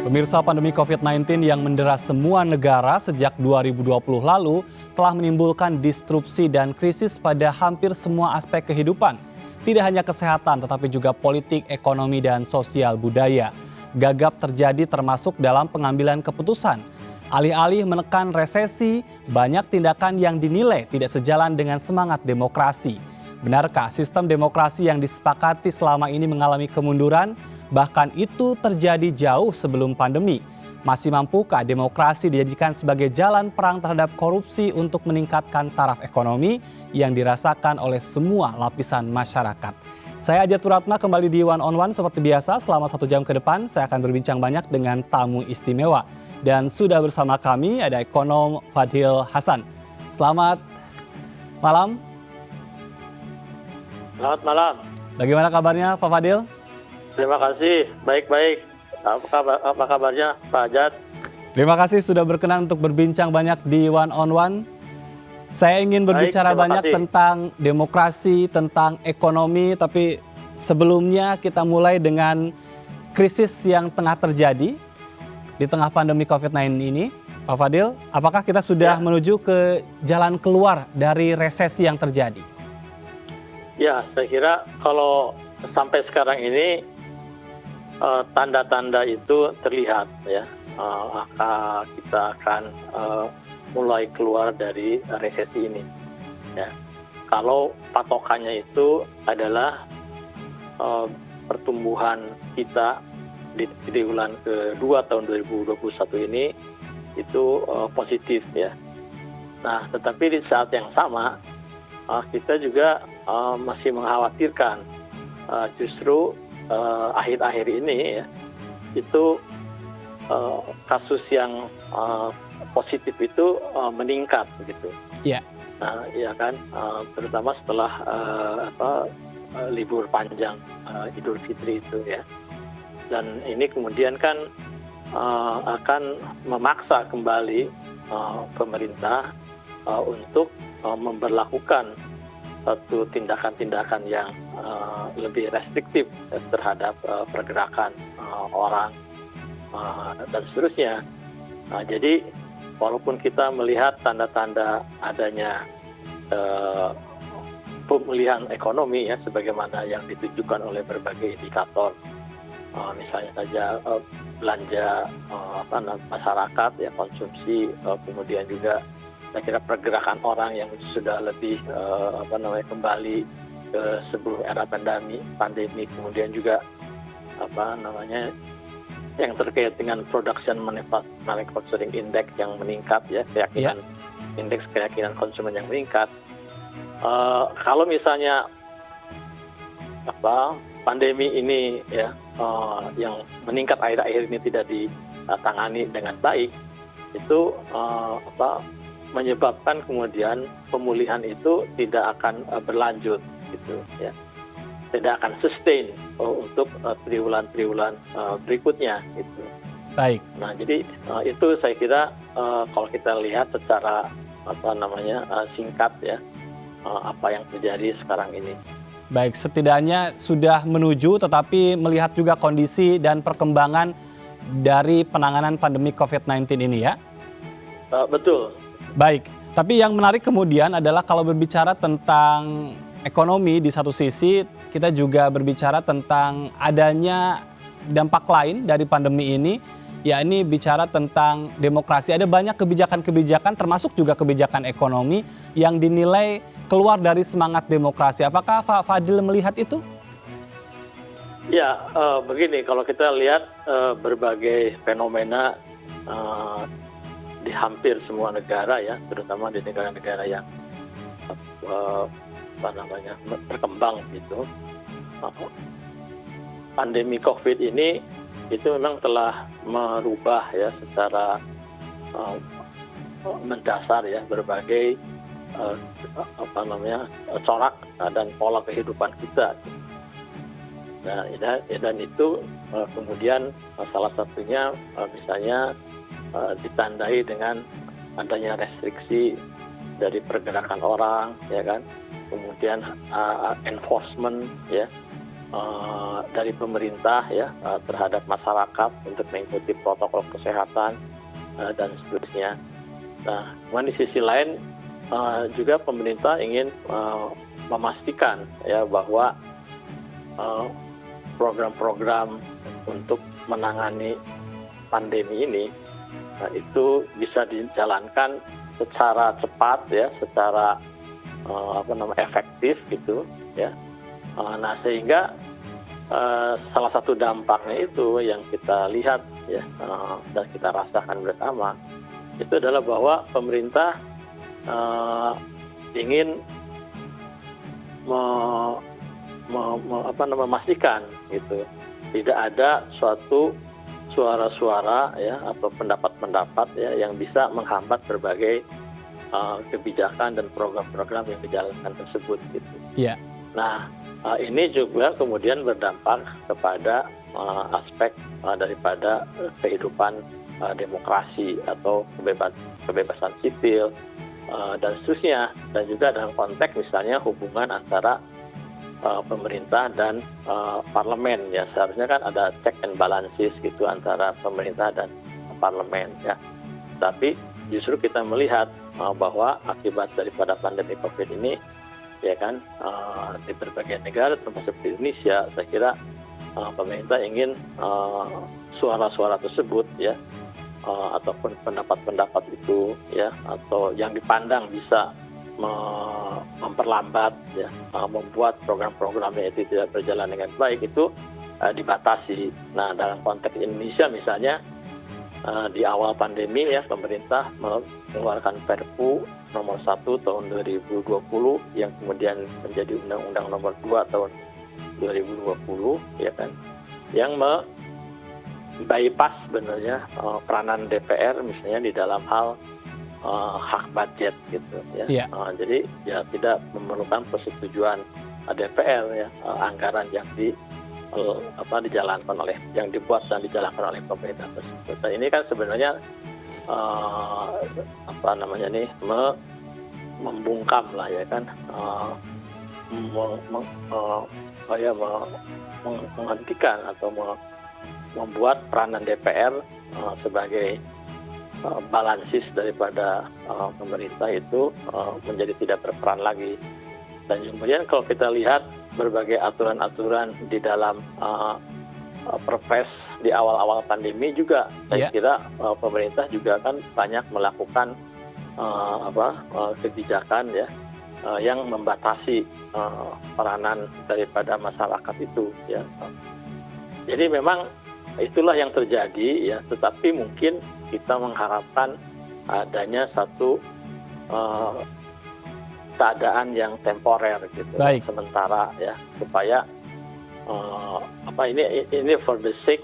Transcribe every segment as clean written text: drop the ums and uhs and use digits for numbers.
Pemirsa, pandemi COVID-19 yang mendera semua negara sejak 2020 lalu telah menimbulkan disrupsi dan krisis pada hampir semua aspek kehidupan. Tidak hanya kesehatan tetapi juga politik, ekonomi, dan sosial budaya. Gagap terjadi termasuk dalam pengambilan keputusan. Alih-alih menekan resesi, banyak tindakan yang dinilai tidak sejalan dengan semangat demokrasi. Benarkah sistem demokrasi yang disepakati selama ini mengalami kemunduran? Bahkan itu terjadi jauh sebelum pandemi. Masih mampukah demokrasi dijadikan sebagai jalan perang terhadap korupsi untuk meningkatkan taraf ekonomi yang dirasakan oleh semua lapisan masyarakat? Saya Ajat Turatma kembali di One on One seperti biasa. Selama 1 jam ke depan saya akan berbincang banyak dengan tamu istimewa. Dan sudah bersama kami ada ekonom Fadhil Hasan. Selamat malam. Selamat malam. Bagaimana kabarnya Pak Fadhil? Terima kasih, baik-baik. Apa kabarnya Pak Ajat? Terima kasih sudah berkenan untuk berbincang banyak di One on One. Saya ingin berbicara banyak tentang demokrasi, tentang ekonomi, tapi sebelumnya kita mulai dengan krisis yang tengah terjadi di tengah pandemi COVID-19 ini. Pak Fadhil, apakah kita sudah menuju ke jalan keluar dari resesi yang terjadi? Ya, saya kira kalau sampai sekarang ini tanda-tanda itu terlihat ya. Kita akan mulai keluar dari resesi ini. Ya. Kalau patokannya itu adalah pertumbuhan kita di triwulan kedua tahun 2021 ini itu positif ya. Nah, tetapi di saat yang sama kita juga masih mengkhawatirkan justru akhir-akhir ini ya, itu kasus yang positif itu meningkat begitu. Iya. Nah, ya kan, terutama setelah libur panjang Idul Fitri itu ya. Dan ini kemudian kan akan memaksa kembali pemerintah untuk memberlakukan satu tindakan-tindakan yang lebih restriktif terhadap pergerakan orang dan seterusnya. Nah, jadi walaupun kita melihat tanda-tanda adanya pemulihan ekonomi ya, sebagaimana yang ditunjukkan oleh berbagai indikator, misalnya saja belanja masyarakat ya, konsumsi, kemudian juga saya kira pergerakan orang yang sudah lebih kembali ke sebelum era pandemi, kemudian juga yang terkait dengan production manufacturing index yang meningkat ya, indeks keyakinan konsumen yang meningkat. Kalau misalnya pandemi ini ya yang meningkat akhir-akhir ini tidak ditangani dengan baik, itu menyebabkan kemudian pemulihan itu tidak akan berlanjut gitu ya, tidak akan sustain untuk triwulan berikutnya gitu. Baik. Nah, jadi itu saya kira kalau kita lihat secara singkat ya, apa yang terjadi sekarang ini. Baik, setidaknya sudah menuju, tetapi melihat juga kondisi dan perkembangan dari penanganan pandemi COVID-19 ini ya? Betul. Baik, tapi yang menarik kemudian adalah kalau berbicara tentang ekonomi di satu sisi, kita juga berbicara tentang adanya dampak lain dari pandemi ini, yakni bicara tentang demokrasi. Ada banyak kebijakan-kebijakan termasuk juga kebijakan ekonomi yang dinilai keluar dari semangat demokrasi. Apakah Pak Fadhil melihat itu? Ya, begini, kalau kita lihat berbagai fenomena di hampir semua negara ya, terutama di negara-negara yang berkembang gitu. Pandemi COVID ini itu memang telah merubah ya secara mendasar ya berbagai corak dan pola kehidupan kita. Nah, dan itu kemudian salah satunya misalnya ditandai dengan adanya restriksi dari pergerakan orang, ya kan, kemudian enforcement ya dari pemerintah ya terhadap masyarakat untuk mengikuti protokol kesehatan dan seterusnya. Nah, kemudian di sisi lain juga pemerintah ingin memastikan ya bahwa program-program untuk menangani pandemi ini itu bisa dijalankan secara cepat ya, secara efektif gitu ya. Nah, sehingga salah satu dampaknya itu yang kita lihat ya dan kita rasakan bersama itu adalah bahwa pemerintah ingin memastikan gitu tidak ada suatu suara-suara ya atau pendapat-pendapat ya yang bisa menghambat berbagai kebijakan dan program-program yang dijalankan tersebut gitu. Iya. Nah, ini juga kemudian berdampak kepada aspek daripada kehidupan demokrasi atau kebebasan sipil dan seterusnya, dan juga dalam konteks misalnya hubungan antara pemerintah dan parlemen ya, seharusnya kan ada check and balances gitu antara pemerintah dan parlemen ya. Tapi justru kita melihat bahwa akibat daripada pandemi COVID ini ya kan di berbagai negara termasuk di Indonesia, saya kira pemerintah ingin suara-suara tersebut ya ataupun pendapat-pendapat itu ya atau yang dipandang bisa memperlambat ya membuat program-programnya itu tidak berjalan dengan baik itu dibatasi. Nah, dalam konteks Indonesia misalnya di awal pandemi ya pemerintah mengeluarkan Perpu nomor 1 tahun 2020 yang kemudian menjadi Undang-Undang nomor 2 tahun 2020 ya kan, yang bypass sebenarnya peranan DPR misalnya di dalam hal hak budget gitu ya. Yeah. Jadi ya tidak memerlukan persetujuan DPR ya anggaran yang dijalankan oleh yang dibuat dan dijalankan oleh pemerintah tersebut. Nah, ini kan sebenarnya membungkam lah ya kan, menghentikan atau membuat peranan DPR sebagai balansis daripada pemerintah itu menjadi tidak berperan lagi. Dan kemudian kalau kita lihat berbagai aturan-aturan di dalam Perpres di awal-awal pandemi juga, saya kira pemerintah juga kan banyak melakukan kebijakan ya yang membatasi peranan daripada masyarakat itu ya. Jadi memang itulah yang terjadi ya, tetapi mungkin kita mengharapkan adanya satu keadaan yang temporer gitu. Baik. Sementara ya supaya ini for the sake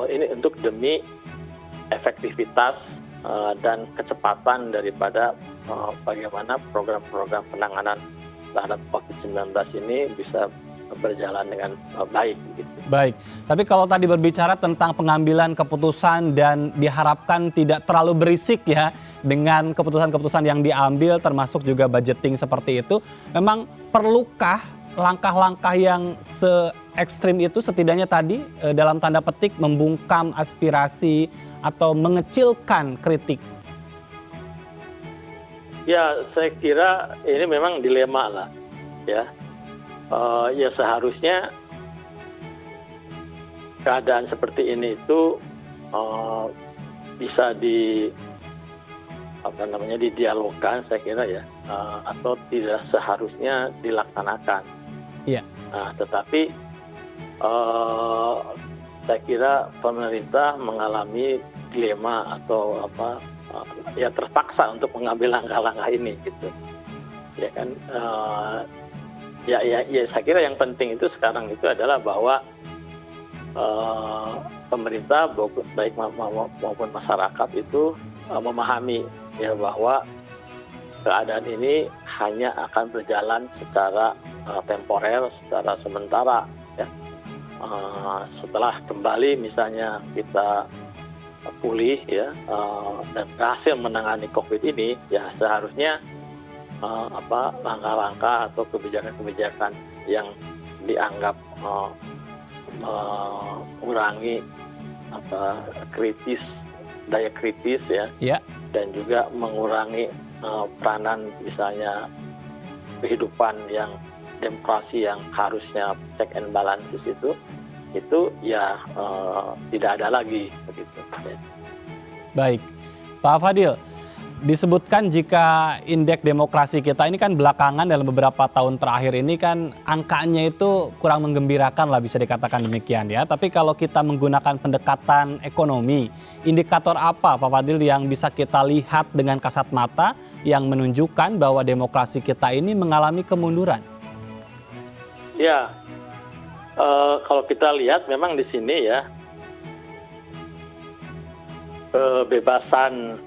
ini untuk demi efektivitas dan kecepatan daripada bagaimana program-program penanganan terhadap COVID-19 ini bisa berjalan dengan baik gitu. Baik, tapi kalau tadi berbicara tentang pengambilan keputusan dan diharapkan tidak terlalu berisik ya dengan keputusan-keputusan yang diambil termasuk juga budgeting seperti itu, memang perlukah langkah-langkah yang se-ekstrim itu setidaknya tadi dalam tanda petik membungkam aspirasi atau mengecilkan kritik? Ya, saya kira ini memang dilema lah ya. Ya seharusnya keadaan seperti ini itu bisa didialogkan saya kira ya, atau tidak seharusnya dilaksanakan. Iya. Nah, tetapi saya kira pemerintah mengalami dilema atau ya terpaksa untuk mengambil langkah-langkah ini gitu. Ya kan. Ya, saya kira yang penting itu sekarang itu adalah bahwa pemerintah baik maupun masyarakat itu memahami ya bahwa keadaan ini hanya akan berjalan secara temporer, secara sementara ya. Setelah kembali misalnya kita pulih ya dan berhasil menangani COVID ini ya seharusnya langkah-langkah atau kebijakan-kebijakan yang dianggap uh, mengurangi daya kritis ya, Ya, dan juga mengurangi peranan misalnya kehidupan yang demokrasi yang harusnya check and balances itu ya tidak ada lagi begitu. Ya. baik. Pak Fadil, disebutkan jika indeks demokrasi kita ini kan belakangan dalam beberapa tahun terakhir ini kan angkanya itu kurang menggembirakan lah, bisa dikatakan demikian ya. Tapi kalau kita menggunakan pendekatan ekonomi, indikator apa Pak Fadil yang bisa kita lihat dengan kasat mata yang menunjukkan bahwa demokrasi kita ini mengalami kemunduran? Ya, kalau kita lihat memang di sini ya kebebasan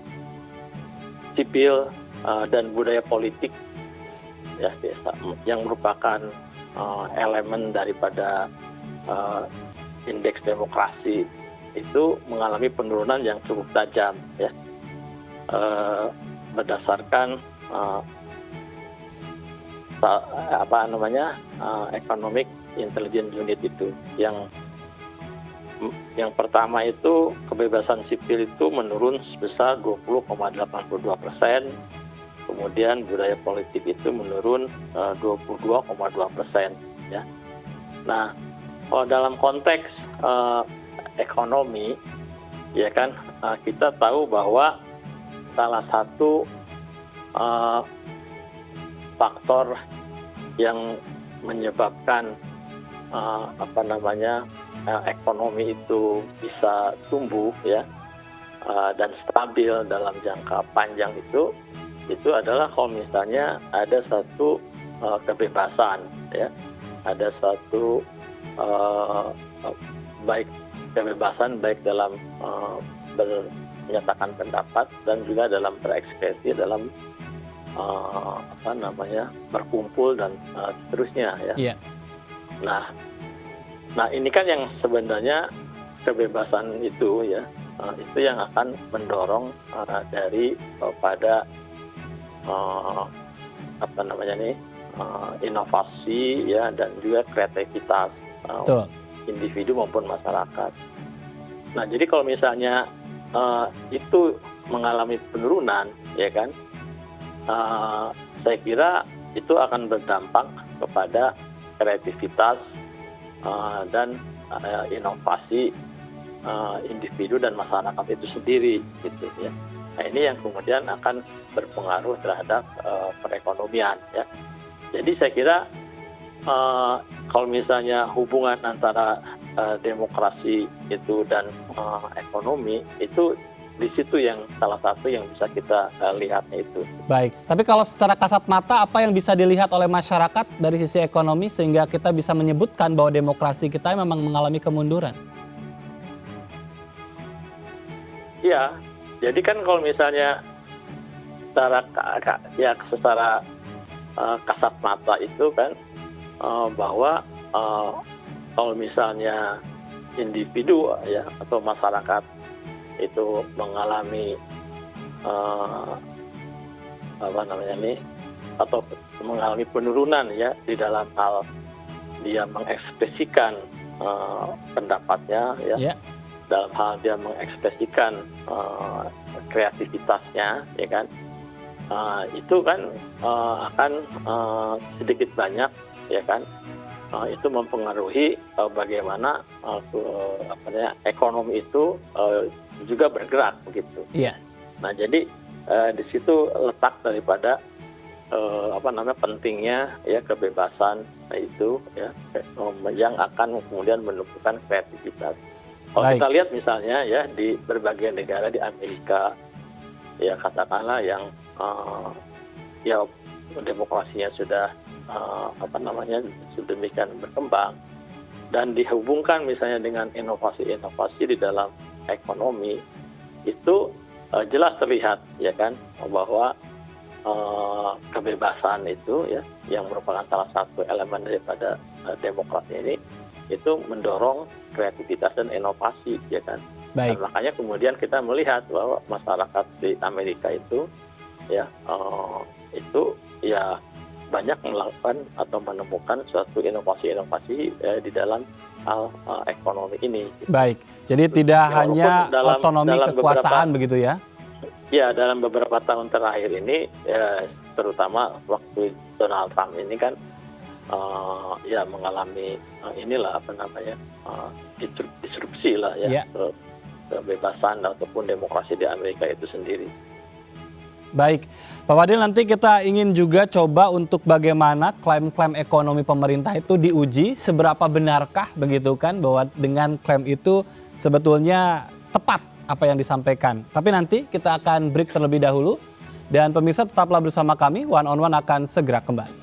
sipil dan budaya politik ya yang merupakan elemen daripada indeks demokrasi itu mengalami penurunan yang cukup tajam ya, berdasarkan Economic Intelligence Unit itu yang pertama itu kebebasan sipil itu menurun sebesar 20,82%, kemudian budaya politik itu menurun 22,2% ya. Nah, kalau dalam konteks ekonomi ya kan kita tahu bahwa salah satu faktor yang menyebabkan ekonomi itu bisa tumbuh ya dan stabil dalam jangka panjang itu adalah kalau misalnya ada satu kebebasan ya, ada satu kebebasan baik dalam menyatakan pendapat dan juga dalam berekspresi, dalam berkumpul dan seterusnya ya. Iya. Nah ini kan yang sebenarnya kebebasan itu ya, itu yang akan mendorong dari pada inovasi ya dan juga kreativitas individu maupun masyarakat. Nah jadi kalau misalnya itu mengalami penurunan ya kan, saya kira itu akan berdampak kepada kreativitas dan inovasi individu dan masyarakat itu sendiri gitu ya. Nah ini yang kemudian akan berpengaruh terhadap perekonomian ya. Jadi saya kira kalau misalnya hubungan antara demokrasi itu dan ekonomi itu di situ yang salah satu yang bisa kita lihatnya itu. Baik, tapi kalau secara kasat mata apa yang bisa dilihat oleh masyarakat dari sisi ekonomi sehingga kita bisa menyebutkan bahwa demokrasi kita memang mengalami kemunduran? Ya, jadi kan kalau misalnya secara kasat mata itu kan bahwa kalau misalnya individu ya atau masyarakat itu mengalami atau mengalami penurunan ya di dalam hal dia mengekspresikan pendapatnya ya, dalam hal dia mengekspresikan kreativitasnya ya kan, itu kan akan sedikit banyak ya kan itu mempengaruhi bagaimana ekonomi itu juga bergerak begitu. Iya. Nah jadi di situ letak daripada pentingnya ya kebebasan itu ya yang akan kemudian menumbuhkan kreativitas. Kalau kita lihat misalnya ya di berbagai negara di Amerika ya katakanlah yang ya demokrasinya sudah sedemikian berkembang dan dihubungkan misalnya dengan inovasi-inovasi di dalam ekonomi itu jelas terlihat ya kan bahwa kebebasan itu ya yang merupakan salah satu elemen daripada demokrasi ini itu mendorong kreativitas dan inovasi ya kan. Baik. Dan makanya kemudian kita melihat bahwa masyarakat di Amerika itu ya itu ya banyak melakukan atau menemukan suatu inovasi-inovasi di dalam hal ekonomi ini. Baik, jadi tidak Ya, hanya walaupun otonomi dalam kekuasaan begitu ya? Ya, dalam beberapa tahun terakhir ini, terutama waktu Donald Trump ini kan ya mengalami inilah apa namanya disrupsi lah ya, kebebasan ataupun demokrasi di Amerika itu sendiri. Baik, Pak Fadil, nanti kita ingin juga coba untuk bagaimana klaim-klaim ekonomi pemerintah itu diuji, seberapa benarkah begitu kan bahwa dengan klaim itu sebetulnya tepat apa yang disampaikan. Tapi nanti kita akan break terlebih dahulu dan pemirsa tetaplah bersama kami, One on One akan segera kembali.